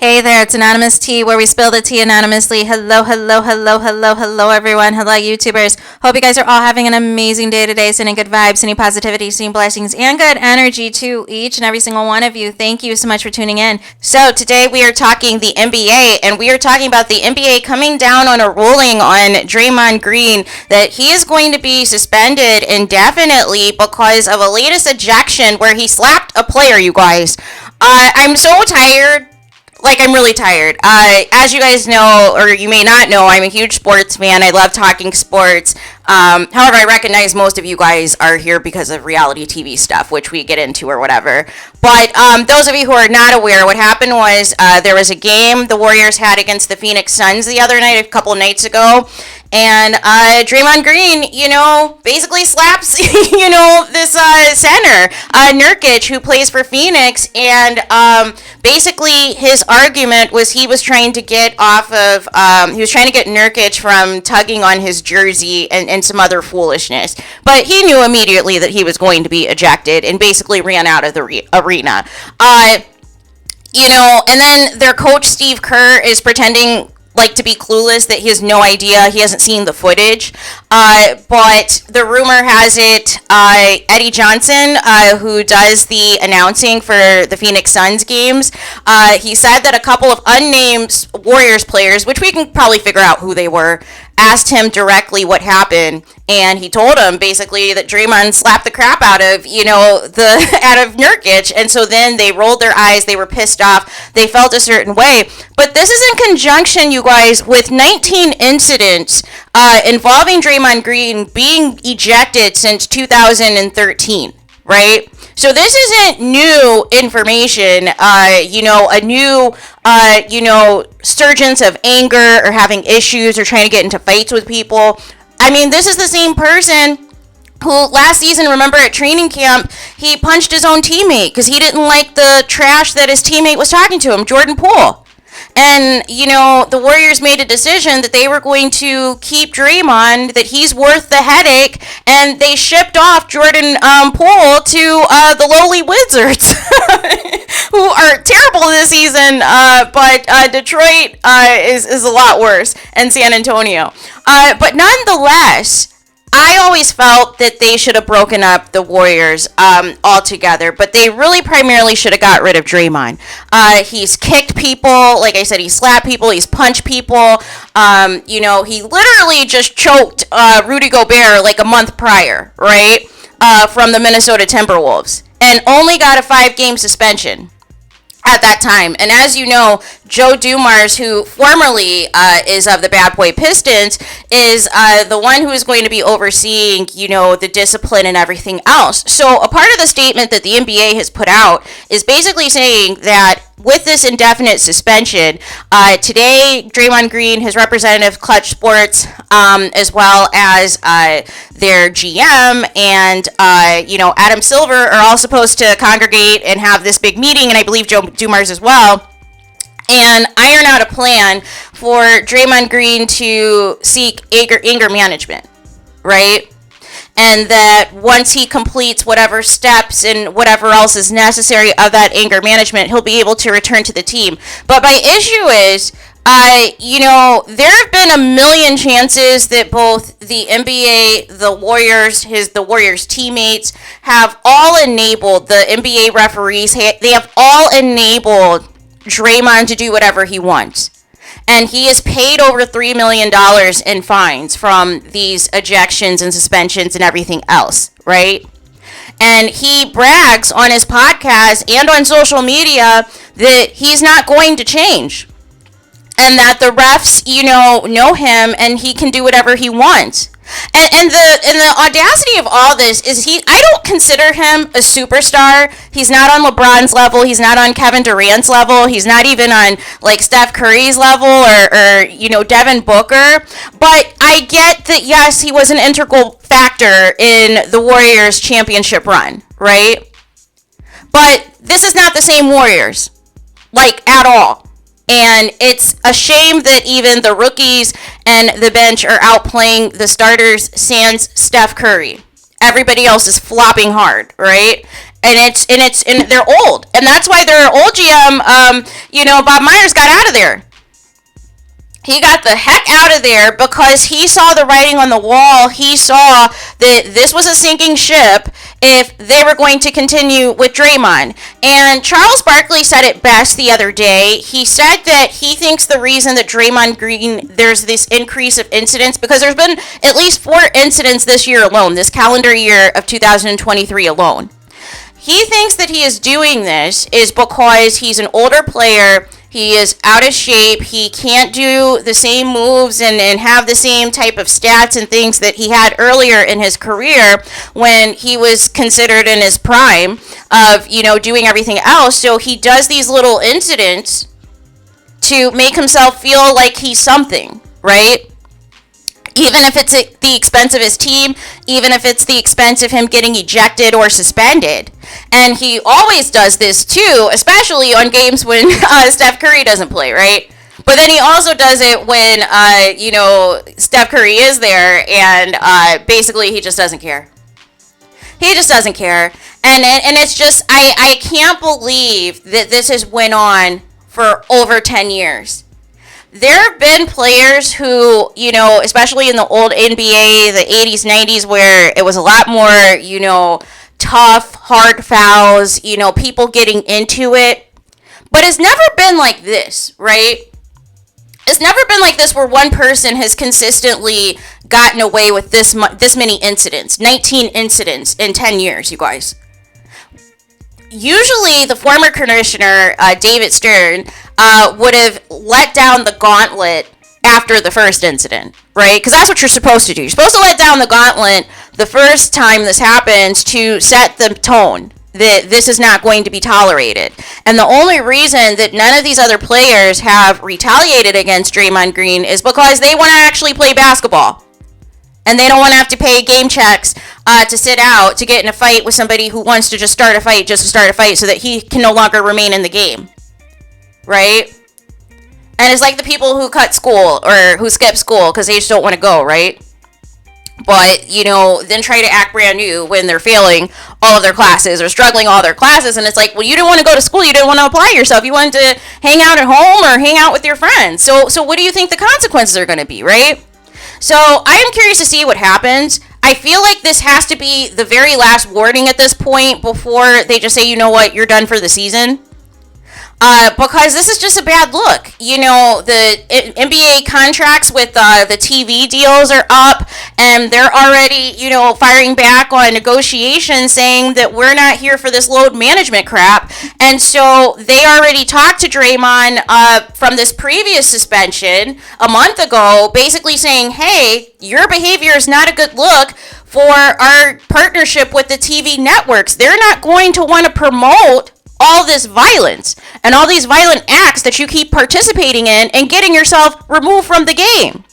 Hey there, it's Anonymous Tea, where we spill the tea anonymously. Hello, hello, hello, hello, hello, everyone. Hello, YouTubers. Hope you guys are all having an amazing day today, sending good vibes, sending positivity, sending blessings, and good energy to each and every single one of you. Thank you so much for tuning in. So today we are talking the NBA, and we are talking about the NBA coming down on a ruling on Draymond Green that he is going to be suspended indefinitely because of a latest ejection where he slapped a player, you guys. I'm so tired. I'm really tired. As you guys know, or you may not know, I'm a huge sports fan. I love talking sports. However, I recognize most of you guys are here because of reality TV stuff, which we get into or whatever. But those of you who are not aware, what happened was there was a game the Warriors had against the Phoenix Suns the other night, a couple nights ago. And Draymond Green, basically slaps, this center, Nurkic, who plays for Phoenix. And basically his argument was he was trying to get Nurkic from tugging on his jersey and some other foolishness. But he knew immediately that he was going to be ejected and basically ran out of the arena. And then their coach, Steve Kerr, is pretending to be clueless, that he has no idea, he hasn't seen the footage, but the rumor has it Eddie Johnson, who does the announcing for the Phoenix Suns games, he said that a couple of unnamed Warriors players, which we can probably figure out who they were, asked him directly what happened, and he told him basically that Draymond slapped the crap out of Nurkic, and so then they rolled their eyes, they were pissed off, they felt a certain way. But this is in conjunction, you guys, with 19 incidents involving Draymond Green being ejected since 2013, right? So this isn't new information, a new, surgence of anger or having issues or trying to get into fights with people. I mean, this is the same person who last season, remember at training camp, he punched his own teammate because he didn't like the trash that his teammate was talking to him, Jordan Poole. And, the Warriors made a decision that they were going to keep Draymond, that he's worth the headache, and they shipped off Jordan Poole to the lowly Wizards, who are terrible this season, but Detroit is a lot worse, and San Antonio. But nonetheless, I always felt that they should have broken up the Warriors altogether, but they really primarily should have got rid of Draymond. He's kicked people, like I said, he slapped people, he's punched people. He literally just choked Rudy Gobert like a month prior, right, from the Minnesota Timberwolves, and only got a 5-game suspension at that time. And as you know, Joe Dumars, who formerly is of the Bad Boy Pistons, is the one who is going to be overseeing, the discipline and everything else. So a part of the statement that the NBA has put out is basically saying that with this indefinite suspension, today Draymond Green, his representative Clutch Sports, as well as their GM and Adam Silver are all supposed to congregate and have this big meeting, and I believe Joe Dumars as well, and iron out a plan for Draymond Green to seek anger management, right? And that once he completes whatever steps and whatever else is necessary of that anger management, he'll be able to return to the team. But my issue is, there have been a million chances that both the NBA, the Warriors teammates have all enabled, the NBA referees, they have all enabled Draymond to do whatever he wants. And he is paid over $3 million in fines from these ejections and suspensions and everything else, right? And he brags on his podcast and on social media that he's not going to change. And that the refs, know him and he can do whatever he wants. And the audacity of all this is I don't consider him a superstar. He's not on LeBron's level. He's not on Kevin Durant's level. He's not even on Steph Curry's level or Devin Booker. But I get that, yes, he was an integral factor in the Warriors championship run, right? But this is not the same Warriors, at all. And it's a shame that even the rookies and the bench are outplaying the starters sans Steph Curry. Everybody else is flopping hard, right? and they're old, and that's why their old GM, Bob Myers got out of there. He got the heck out of there because he saw the writing on the wall. He saw that this was a sinking ship if they were going to continue with Draymond. And Charles Barkley said it best the other day. He said that he thinks the reason that Draymond Green, there's this increase of incidents, because there's been at least 4 incidents this year alone, this calendar year of 2023 alone. He thinks that he is doing this is because he's an older player. He is out of shape. He can't do the same moves and have the same type of stats and things that he had earlier in his career when he was considered in his prime of, doing everything else. So he does these little incidents to make himself feel like he's something, right? Even if it's at the expense of his team, even if it's the expense of him getting ejected or suspended. And he always does this too, especially on games when Steph Curry doesn't play, right? But then he also does it when, Steph Curry is there, and basically he just doesn't care. He just doesn't care. And it's just, I can't believe that this has went on for over 10 years. There have been players who, especially in the old NBA, the 80s, 90s, where it was a lot more, tough, hard fouls, people getting into it. But it's never been like this, right? It's never been like this where one person has consistently gotten away with this many incidents. 19 incidents in 10 years, you guys. Usually the former commissioner, David Stern, would have let down the gauntlet after the first incident, right? Because that's what you're supposed to do. You're supposed to let down the gauntlet the first time this happens to set the tone that this is not going to be tolerated. And the only reason that none of these other players have retaliated against Draymond Green is because they want to actually play basketball. And they don't want to have to pay game checks to sit out to get in a fight with somebody who wants to just start a fight so that he can no longer remain in the game. Right? And it's like the people who cut school or who skip school because they just don't want to go, right? But, then try to act brand new when they're failing all of their classes or struggling all their classes. And it's like, well, you didn't want to go to school. You didn't want to apply yourself. You wanted to hang out at home or hang out with your friends. So what do you think the consequences are going to be, right? So I am curious to see what happens. I feel like this has to be the very last warning at this point before they just say, you know what, you're done for the season. Because this is just a bad look. The NBA contracts with the TV deals are up, and they're already, firing back on negotiations saying that we're not here for this load management crap. And so they already talked to Draymond from this previous suspension a month ago, basically saying, hey, your behavior is not a good look for our partnership with the TV networks. They're not going to want to promote all this violence and all these violent acts that you keep participating in and getting yourself removed from the game.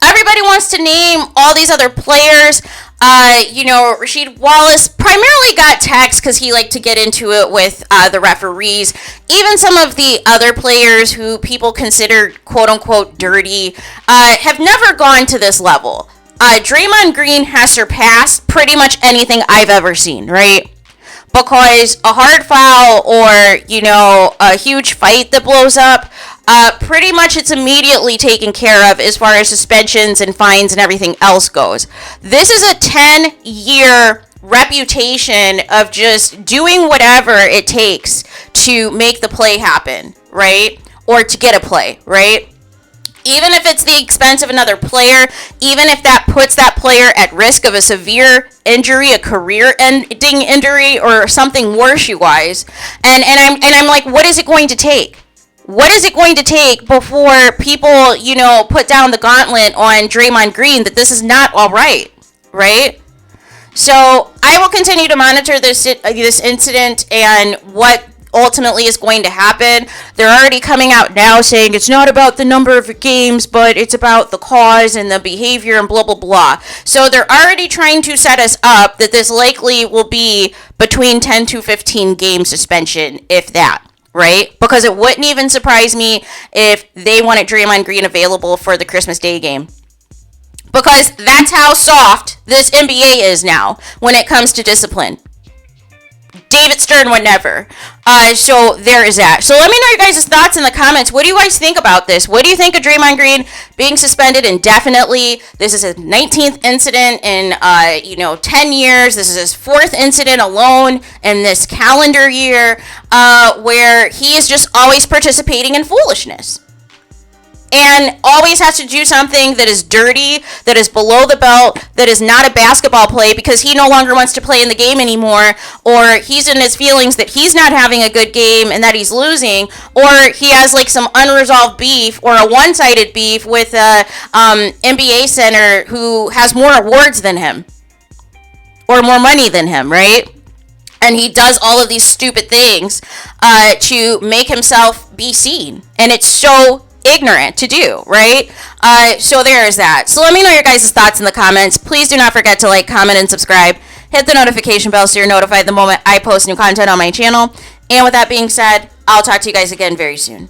Everybody wants to name all these other players. Rasheed Wallace primarily got texts because he liked to get into it with the referees. Even some of the other players who people consider quote-unquote dirty have never gone to this level. Draymond Green has surpassed pretty much anything I've ever seen, right? Because a hard foul or, a huge fight that blows up, pretty much it's immediately taken care of as far as suspensions and fines and everything else goes. This is a 10-year reputation of just doing whatever it takes to make the play happen, right? Or to get a play, right? Even if it's the expense of another player, even if that puts that player at risk of a severe injury, a career-ending injury, or something worse, you guys. And I'm like, what is it going to take? What is it going to take before people, put down the gauntlet on Draymond Green that this is not all right, right? So I will continue to monitor this incident and what ultimately is going to happen. They're already coming out now saying it's not about the number of games, but it's about the cause and the behavior and blah, blah, blah. So they're already trying to set us up that this likely will be between 10 to 15 game suspension, if that, right? Because it wouldn't even surprise me if they wanted Draymond Green available for the Christmas Day game. Because that's how soft this NBA is now when it comes to discipline. David Stern would never. So there is that. So let me know your guys' thoughts in the comments. What do you guys think about this? What do you think of Draymond Green being suspended indefinitely? This is his 19th incident in 10 years. This is his 4th incident alone in this calendar year, where he is just always participating in foolishness. And always has to do something that is dirty, that is below the belt, that is not a basketball play because he no longer wants to play in the game anymore, or he's in his feelings that he's not having a good game and that he's losing, or he has like some unresolved beef or a one-sided beef with a NBA center who has more awards than him or more money than him, right? And he does all of these stupid things to make himself be seen. And it's so ignorant to do, right? So there is that. So let me know your guys' thoughts in the comments. Please do not forget to like, comment, and subscribe. Hit the notification bell so you're notified the moment I post new content on my channel. And with that being said, I'll talk to you guys again very soon.